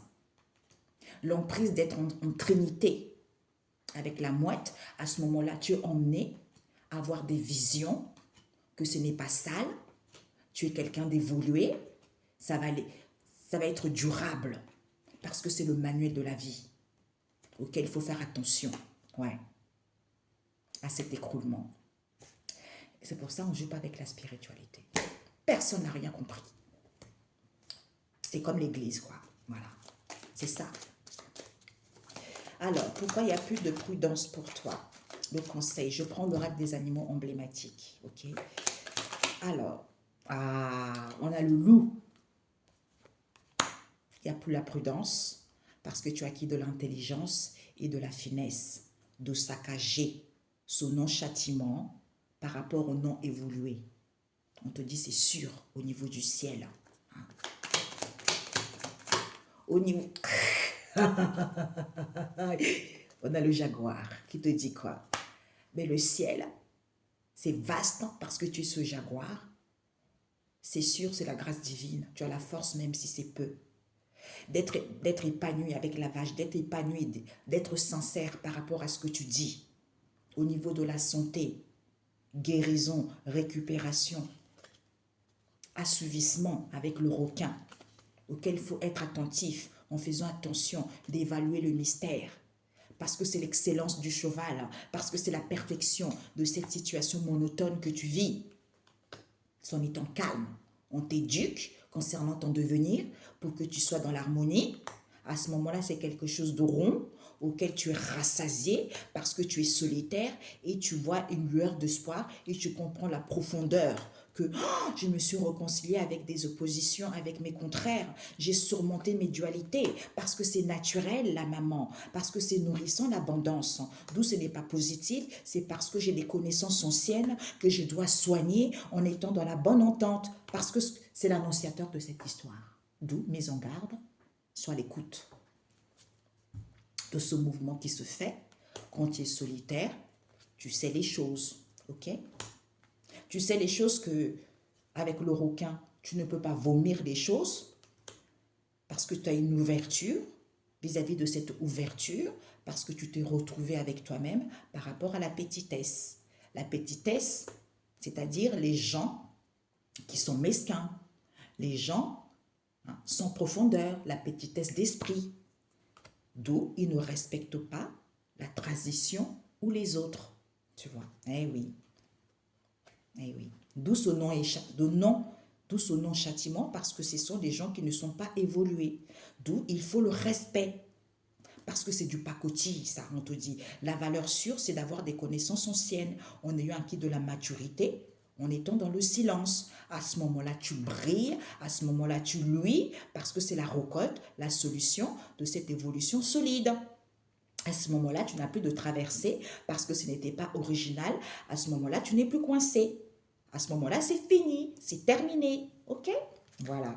L'emprise d'être en trinité avec la mouette, à ce moment-là, tu es emmené à avoir des visions, que ce n'est pas sale, tu es quelqu'un d'évolué, ça va être durable, parce que c'est le manuel de la vie, auquel il faut faire attention, ouais, à cet écroulement. C'est pour ça qu'on ne joue pas avec la spiritualité. Personne n'a rien compris. C'est comme l'église, quoi. Voilà. C'est ça. Alors, pourquoi il n'y a plus de prudence pour toi? Le conseil, je prends l'oracle des animaux emblématiques. Ok. Alors, on a le loup. Il n'y a plus la prudence parce que tu as acquis de l'intelligence et de la finesse, de saccager ce non-châtiment par rapport au non évolué. On te dit c'est sûr au niveau du ciel. Hein. Au niveau... On a le jaguar qui te dit quoi? Mais le ciel, c'est vaste parce que tu es ce jaguar. C'est sûr, c'est la grâce divine. Tu as la force même si c'est peu. D'être épanoui avec la vache, d'être épanoui, d'être sincère par rapport à ce que tu dis. Au niveau de la santé, guérison, récupération, assouvissement avec le requin, auquel il faut être attentif en faisant attention d'évaluer le mystère. Parce que c'est l'excellence du cheval, parce que c'est la perfection de cette situation monotone que tu vis. En étant calme, on t'éduque concernant ton devenir pour que tu sois dans l'harmonie. À ce moment-là, c'est quelque chose de rond auquel tu es rassasié parce que tu es solitaire et tu vois une lueur d'espoir et tu comprends la profondeur que je me suis réconciliée avec des oppositions, avec mes contraires. J'ai surmonté mes dualités parce que c'est naturel, la maman, parce que c'est nourrissant, l'abondance. D'où ce n'est pas positif, c'est parce que j'ai des connaissances anciennes que je dois soigner en étant dans la bonne entente parce que c'est l'annonciateur de cette histoire. D'où mise en garde, sois à l'écoute de ce mouvement qui se fait quand tu es solitaire. Tu sais les choses, ok? Tu sais les choses que, avec le requin, tu ne peux pas vomir les choses parce que tu as une ouverture vis-à-vis de cette ouverture, parce que tu t'es retrouvé avec toi-même par rapport à la petitesse. La petitesse, c'est-à-dire les gens qui sont mesquins, les gens sans profondeur, la petitesse d'esprit, d'où ils ne respectent pas la transition ou les autres. Tu vois? Eh oui. Eh oui. D'où ce non-châtiment, parce que ce sont des gens qui ne sont pas évolués. D'où il faut le respect. Parce que c'est du pacotille, ça, on te dit. La valeur sûre, c'est d'avoir des connaissances anciennes, en ayant acquis de la maturité, en étant dans le silence. À ce moment-là, tu brilles, à ce moment-là, tu luis, parce que c'est la récolte, la solution de cette évolution solide. À ce moment-là, tu n'as plus de traversée, parce que ce n'était pas original. À ce moment-là, tu n'es plus coincé. À ce moment-là, c'est fini, c'est terminé, ok? Voilà.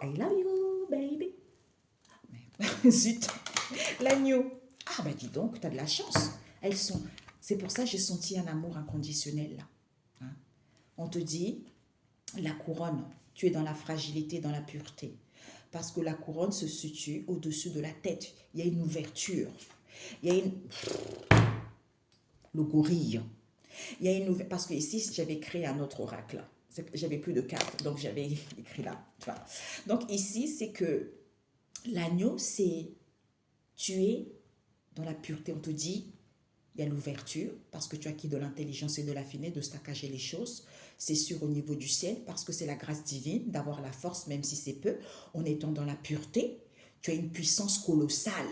I love you, baby. Zut, l'agneau. Ah ben dis donc, tu as de la chance. Elles sont C'est pour ça que j'ai senti un amour inconditionnel là. Hein. On te dit, la couronne, tu es dans la fragilité, dans la pureté. Parce que la couronne se situe au-dessus de la tête. Il y a une ouverture. Il y a une... Le gorille. Il y a une ouverture. Parce que ici, j'avais créé un autre oracle. J'avais plus de cartes, donc j'avais écrit là. Tu vois. Donc ici, c'est que l'agneau, c'est tu es dans la pureté. On te dit, il y a l'ouverture, parce que tu as acquis de l'intelligence et de la finesse de saccager les choses. C'est sûr au niveau du ciel, parce que c'est la grâce divine d'avoir la force, même si c'est peu. En étant dans la pureté, tu as une puissance colossale.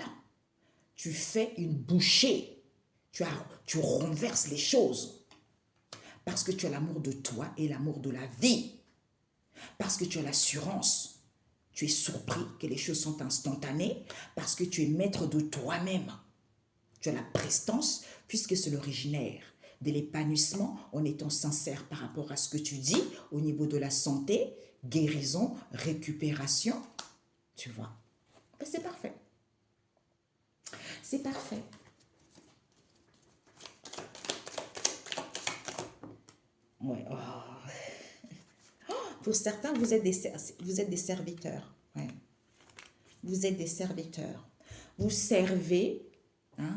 Tu fais une bouchée. Tu renverses les choses. Parce que tu as l'amour de toi et l'amour de la vie. Parce que tu as l'assurance. Tu es surpris que les choses sont instantanées. Parce que tu es maître de toi-même. Tu as la prestance, puisque c'est l'originaire de l'épanouissement en étant sincère par rapport à ce que tu dis au niveau de la santé, guérison, récupération. Tu vois, c'est parfait. C'est parfait. Ouais. Oh. Pour certains, vous êtes des serviteurs. Ouais. Vous êtes des serviteurs. Vous servez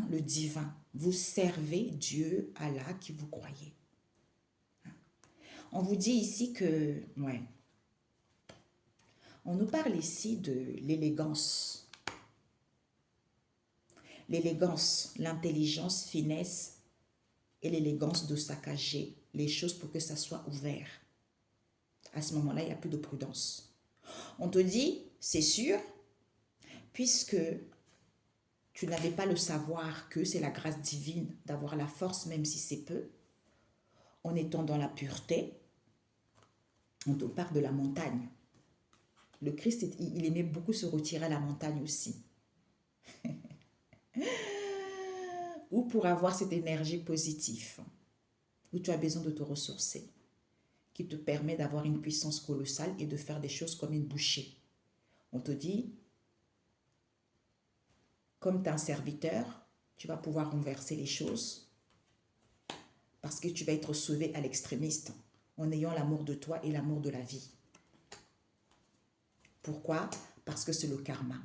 le divin. Vous servez Dieu, Allah, qui vous croyez. On vous dit ici que, ouais, on nous parle ici de l'élégance. L'élégance, l'intelligence, finesse et l'élégance de saccager les choses pour que ça soit ouvert. À ce moment-là, il n'y a plus de prudence. On te dit, c'est sûr, puisque tu n'avais pas le savoir que c'est la grâce divine d'avoir la force, même si c'est peu, en étant dans la pureté, on te parle de la montagne. Le Christ, il aimait beaucoup se retirer à la montagne aussi. Ou pour avoir cette énergie positive, où tu as besoin de te ressourcer, qui te permet d'avoir une puissance colossale et de faire des choses comme une bouchée. On te dit, comme tu es un serviteur, tu vas pouvoir renverser les choses parce que tu vas être sauvé à l'extrémiste en ayant l'amour de toi et l'amour de la vie. Pourquoi? Parce que c'est le karma.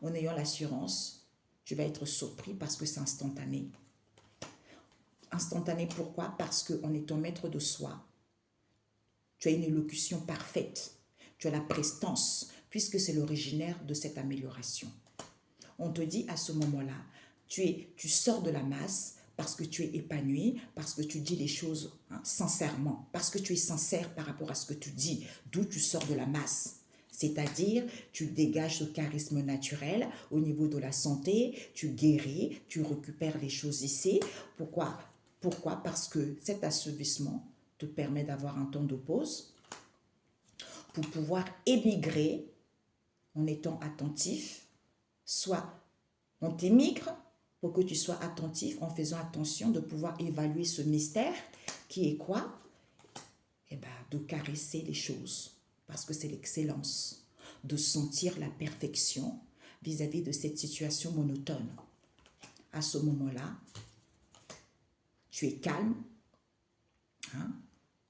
En ayant l'assurance, tu vas être surpris parce que c'est instantané. Instantané, pourquoi? Parce qu'en étant maître de soi, tu as une élocution parfaite. Tu as la prestance, puisque c'est l'originaire de cette amélioration. On te dit à ce moment-là, tu sors de la masse parce que tu es épanoui, parce que tu dis les choses sincèrement, parce que tu es sincère par rapport à ce que tu dis, d'où tu sors de la masse. C'est-à-dire, tu dégages ce charisme naturel au niveau de la santé, tu guéris, tu récupères les choses ici. Pourquoi? Parce que cet assouvissement te permet d'avoir un temps de pause pour pouvoir émigrer en étant attentif, soit on t'émigre pour que tu sois attentif en faisant attention de pouvoir évaluer ce mystère qui est quoi? Eh bien, de caresser les choses parce que c'est l'excellence, de sentir la perfection vis-à-vis de cette situation monotone. À ce moment-là, tu es calme,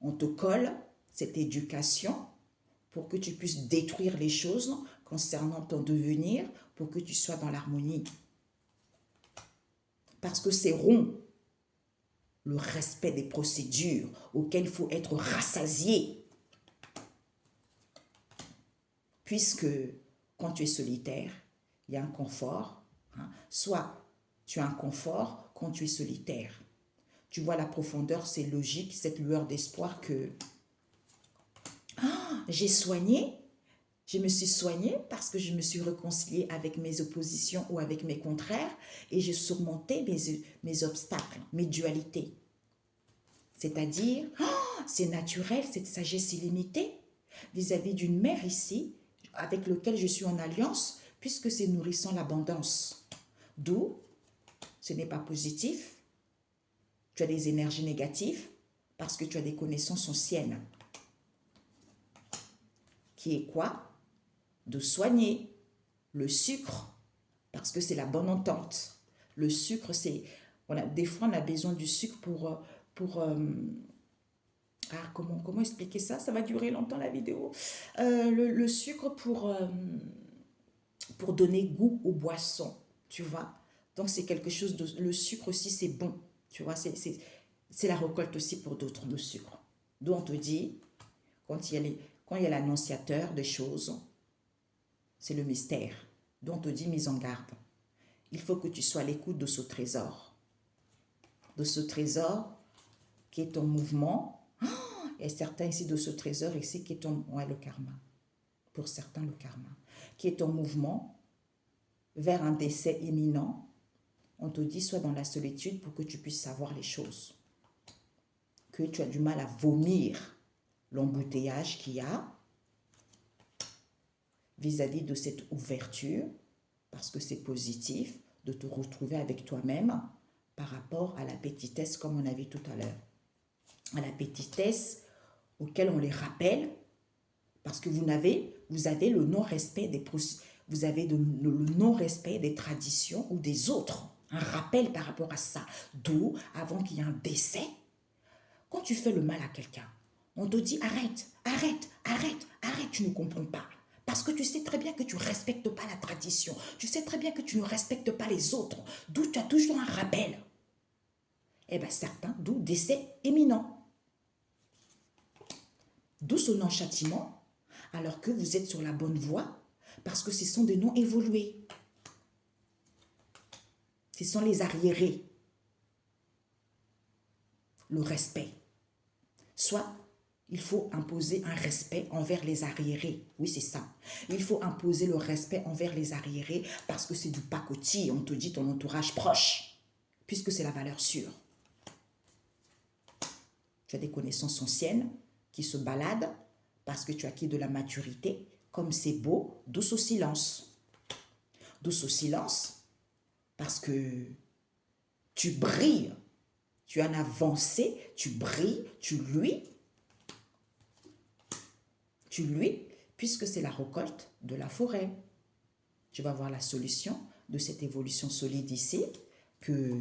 on te colle cette éducation pour que tu puisses détruire les choses concernant ton devenir, pour que tu sois dans l'harmonie. Parce que c'est rond, le respect des procédures auxquelles il faut être rassasié. Puisque quand tu es solitaire, il y a un confort. Soit tu as un confort quand tu es solitaire. Tu vois la profondeur, c'est logique, cette lueur d'espoir que j'ai soigné. Je me suis soignée parce que je me suis réconciliée avec mes oppositions ou avec mes contraires et j'ai surmonté mes obstacles, mes dualités. C'est-à-dire, c'est naturel, cette sagesse illimitée vis-à-vis d'une mère ici, avec laquelle je suis en alliance, puisque c'est nourrissant l'abondance. D'où, ce n'est pas positif, tu as des énergies négatives, parce que tu as des connaissances anciennes. Qui est quoi? De soigner le sucre, parce que c'est la bonne entente. Le sucre, c'est Des fois, on a besoin du sucre comment expliquer ça? Ça va durer longtemps la vidéo. Le sucre pour donner goût aux boissons, tu vois. Donc, c'est quelque chose de... Le sucre aussi, c'est bon, tu vois. C'est la récolte aussi pour d'autres, le sucre. D'où on te dit, quand il y a l'annonciateur des choses, c'est le mystère. D'où on te dit mise en garde. Il faut que tu sois à l'écoute de ce trésor. De ce trésor qui est en mouvement. Il y a certains ici de ce trésor ici qui est en... Ouais, le karma. Pour certains, le karma. Qui est en mouvement vers un décès imminent. On te dit, sois dans la solitude pour que tu puisses savoir les choses. Que tu as du mal à vomir l'embouteillage qu'il y a vis-à-vis de cette ouverture, parce que c'est positif de te retrouver avec toi-même par rapport à la petitesse, comme on a vu tout à l'heure. À la petitesse auquel on les rappelle, parce que vous avez le non-respect le non-respect des traditions ou des autres. Un rappel par rapport à ça. D'où, avant qu'il y ait un décès, quand tu fais le mal à quelqu'un, on te dit arrête, arrête, arrête, arrête, tu ne comprends pas. Parce que tu sais très bien que tu ne respectes pas la tradition. Tu sais très bien que tu ne respectes pas les autres. D'où tu as toujours un rappel. Eh bien, certains, d'où décès imminent. D'où ce non-châtiment, alors que vous êtes sur la bonne voie, parce que ce sont des noms évolués. Ce sont les arriérés. Le respect. Soit il faut imposer un respect envers les arriérés. Oui, c'est ça. Il faut imposer le respect envers les arriérés parce que c'est du pacotille. On te dit ton entourage proche, puisque c'est la valeur sûre. Tu as des connaissances anciennes qui se baladent parce que tu as acquis de la maturité. Comme c'est beau, douce au silence. Douce au silence parce que tu brilles. Tu en as avancé, tu brilles, tu luis, puisque c'est la récolte de la forêt. Tu vas voir la solution de cette évolution solide ici, que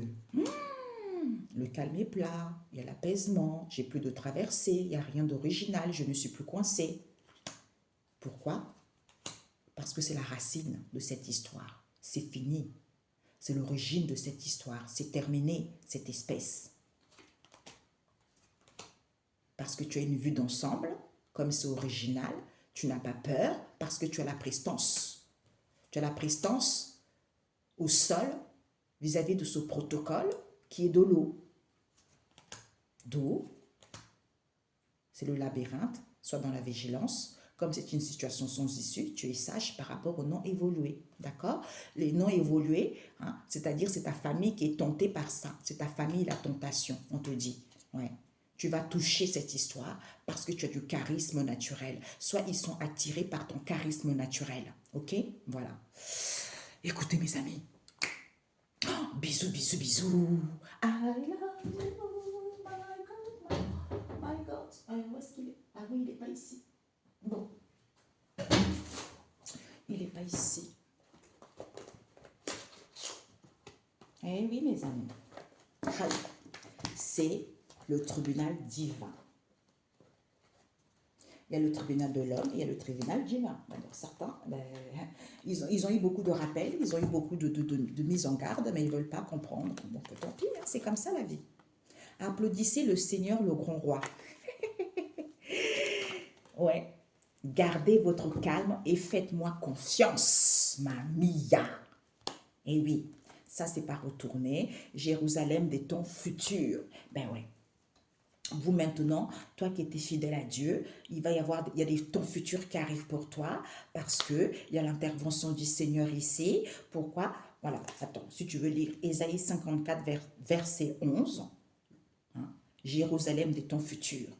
le calme est plat, il y a l'apaisement, j'ai plus de traversée, il n'y a rien d'original, je ne suis plus coincée. Pourquoi? Parce que c'est la racine de cette histoire. C'est fini. C'est l'origine de cette histoire. C'est terminé, cette espèce. Parce que tu as une vue d'ensemble, comme c'est original, tu n'as pas peur parce que tu as la prestance. Tu as la prestance au sol vis-à-vis de ce protocole qui est de l'eau. D'eau, c'est le labyrinthe, soit dans la vigilance. Comme c'est une situation sans issue, tu es sage par rapport aux non évolués. D'accord? Les non évolués, hein, c'est-à-dire c'est ta famille qui est tentée par ça. C'est ta famille, la tentation, on te dit. Ouais. Tu vas toucher cette histoire parce que tu as du charisme naturel. Soit ils sont attirés par ton charisme naturel. Ok? Voilà. Écoutez mes amis. Oh, bisous, bisous, bisous. I love you, my God. Où est-ce qu'il est? Ah oui, il n'est pas ici. Bon. Il n'est pas ici. Eh oui, mes amis. C'est le tribunal divin. Il y a le tribunal de l'homme, il y a le tribunal divin. Donc certains, ils ont eu beaucoup de rappels, ils ont eu beaucoup de mises en garde, mais ils ne veulent pas comprendre. Donc tant pis, hein, c'est comme ça la vie. Applaudissez le Seigneur, le grand roi. Ouais. Gardez votre calme et faites-moi confiance, ma Mia. Et oui, ça c'est pas retourner. Jérusalem des temps futurs. Ben ouais. Vous maintenant, toi qui étais fidèle à Dieu, il y a des temps futurs qui arrivent pour toi parce que il y a l'intervention du Seigneur ici. Pourquoi? Voilà, attends, si tu veux lire Ésaïe 54, verset 11, hein, Jérusalem des temps futurs.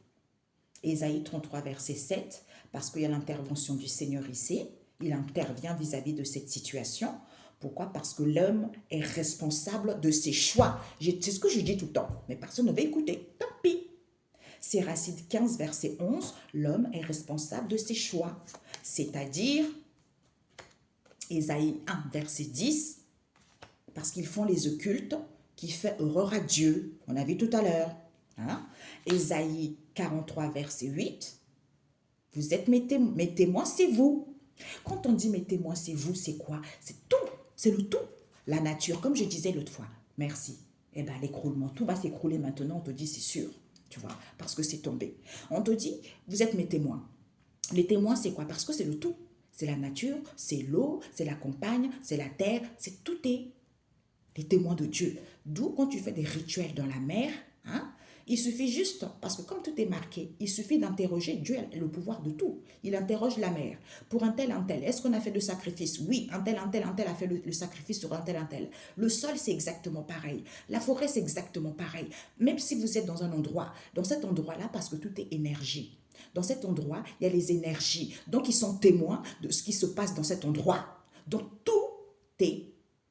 Ésaïe 33, verset 7, parce qu'il y a l'intervention du Seigneur ici. Il intervient vis-à-vis de cette situation. Pourquoi? Parce que l'homme est responsable de ses choix. C'est ce que je dis tout le temps, mais personne ne veut écouter. Tant pis. Siracide 15, verset 11, l'homme est responsable de ses choix. C'est-à-dire, Ésaïe 1, verset 10, parce qu'ils font les occultes qui fait horreur à Dieu. On a vu tout à l'heure. Hein? Ésaïe 43, verset 8. Vous êtes mes témoins, c'est vous. Quand on dit mes témoins, c'est vous, c'est quoi? C'est tout. C'est le tout. La nature, comme je disais l'autre fois. Merci. Eh bien, l'écroulement, tout va s'écrouler maintenant. On te dit, c'est sûr. Tu vois, parce que c'est tombé. On te dit, vous êtes mes témoins. Les témoins, c'est quoi? Parce que c'est le tout. C'est la nature, c'est l'eau, c'est la campagne, c'est la terre, c'est tout est les témoins de Dieu. D'où quand tu fais des rituels dans la mer, hein, il suffit juste, parce que comme tout est marqué, il suffit d'interroger. Dieu a le pouvoir de tout. Il interroge la mer. Pour un tel, est-ce qu'on a fait de sacrifice? Oui, un tel a fait le sacrifice sur un tel. Le sol, c'est exactement pareil. La forêt, c'est exactement pareil. Même si vous êtes dans un endroit, dans cet endroit-là, parce que tout est énergie. Dans cet endroit, il y a les énergies. Donc, ils sont témoins de ce qui se passe dans cet endroit. Donc, tout est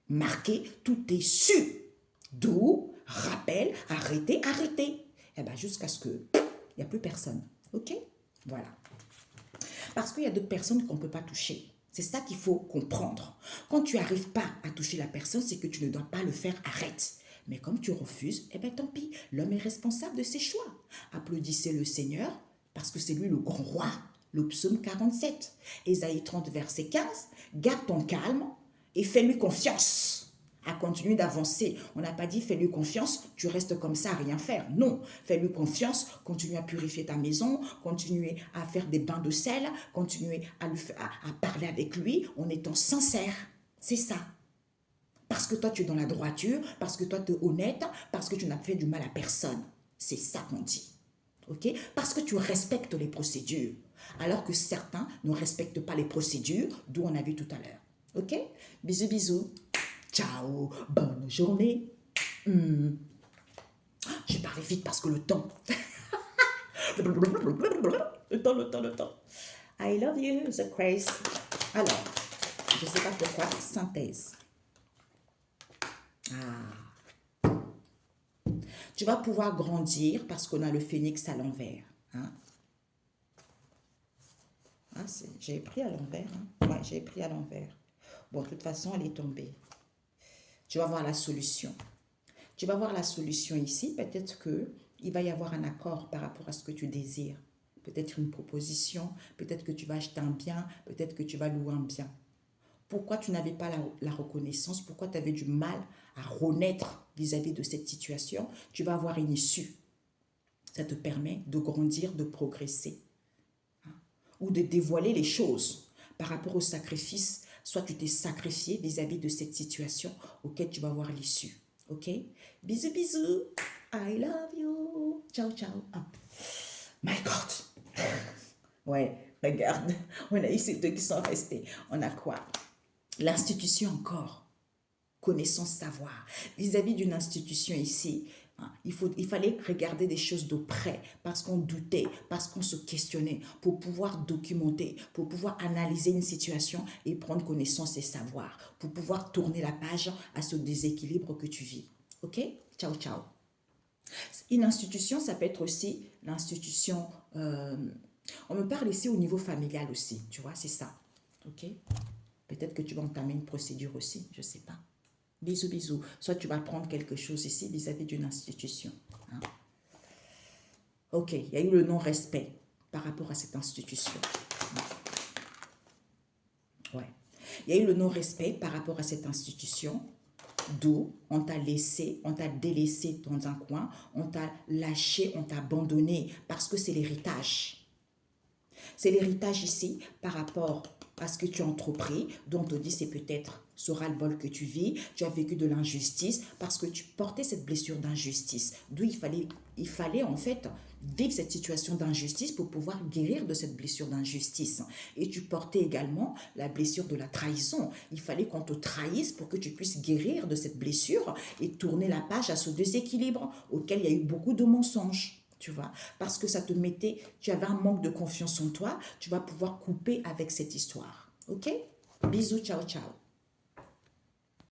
marqué, tout est su. D'où, rappel, arrêtez, arrêtez. Eh bien, jusqu'à ce que il n'y a plus personne. OK? Voilà. Parce qu'il y a d'autres personnes qu'on ne peut pas toucher. C'est ça qu'il faut comprendre. Quand tu n'arrives pas à toucher la personne, c'est que tu ne dois pas le faire, arrête. Mais comme tu refuses, eh bien tant pis, l'homme est responsable de ses choix. Applaudissez le Seigneur, parce que c'est lui le grand roi. Le psaume 47, Ésaïe 30, verset 15, garde ton calme et fais-lui confiance à continuer d'avancer. On n'a pas dit fais-lui confiance, tu restes comme ça à rien faire. Non, fais-lui confiance, continue à purifier ta maison, continue à faire des bains de sel, continue à parler avec lui en étant sincère. C'est ça. Parce que toi, tu es dans la droiture, parce que toi, tu es honnête, parce que tu n'as fait du mal à personne. C'est ça qu'on dit. OK? Parce que tu respectes les procédures, alors que certains ne respectent pas les procédures, d'où on a vu tout à l'heure. OK? Bisous, bisous. Ciao, bonne journée. J'ai parlé vite parce que le temps. le temps. I love you, the Grace. Alors, je ne sais pas pourquoi, synthèse. Tu vas pouvoir grandir parce qu'on a le phénix à l'envers. Hein? Ah, j'ai pris à l'envers. Hein? Ouais, j'ai pris à l'envers. Bon, de toute façon, elle est tombée. Tu vas voir la solution. Tu vas voir la solution ici. Peut-être qu'il va y avoir un accord par rapport à ce que tu désires. Peut-être une proposition. Peut-être que tu vas acheter un bien. Peut-être que tu vas louer un bien. Pourquoi tu n'avais pas la reconnaissance? Pourquoi tu avais du mal à renaître vis-à-vis de cette situation? Tu vas avoir une issue. Ça te permet de grandir, de progresser. Hein? Ou de dévoiler les choses par rapport au sacrifice. Soit tu t'es sacrifié vis-à-vis de cette situation auquel tu vas voir l'issue. OK? Bisous, bisous. I love you. Ciao, ciao. Ah. My God. Ouais, regarde. On a eu ces deux qui sont restés. On a quoi? L'institution encore. Connaissance, savoir. Vis-à-vis d'une institution ici, hein, il fallait regarder des choses de près parce qu'on doutait, parce qu'on se questionnait, pour pouvoir documenter, pour pouvoir analyser une situation et prendre connaissance et savoir, pour pouvoir tourner la page à ce déséquilibre que tu vis. OK? Ciao, ciao. Une institution, ça peut être aussi l'institution... on me parle ici au niveau familial aussi, tu vois, c'est ça. OK? Peut-être que tu vas entamer une procédure aussi, je ne sais pas. Bisous, bisous. Soit tu vas prendre quelque chose ici vis-à-vis d'une institution. Hein? Ok, il y a eu le non-respect par rapport à cette institution. Ouais. Il y a eu le non-respect par rapport à cette institution, d'où on t'a laissé, on t'a délaissé dans un coin, on t'a lâché, on t'a abandonné, parce que c'est l'héritage. C'est l'héritage ici par rapport à ce que tu as entrepris, dont on te dit c'est peut-être ce ras-le-bol que tu vis, tu as vécu de l'injustice parce que tu portais cette blessure d'injustice. D'où il fallait en fait vivre cette situation d'injustice pour pouvoir guérir de cette blessure d'injustice. Et tu portais également la blessure de la trahison. Il fallait qu'on te trahisse pour que tu puisses guérir de cette blessure et tourner la page à ce déséquilibre auquel il y a eu beaucoup de mensonges. Tu vois, parce que ça te mettait, tu avais un manque de confiance en toi, tu vas pouvoir couper avec cette histoire. OK? Bisous, ciao, ciao.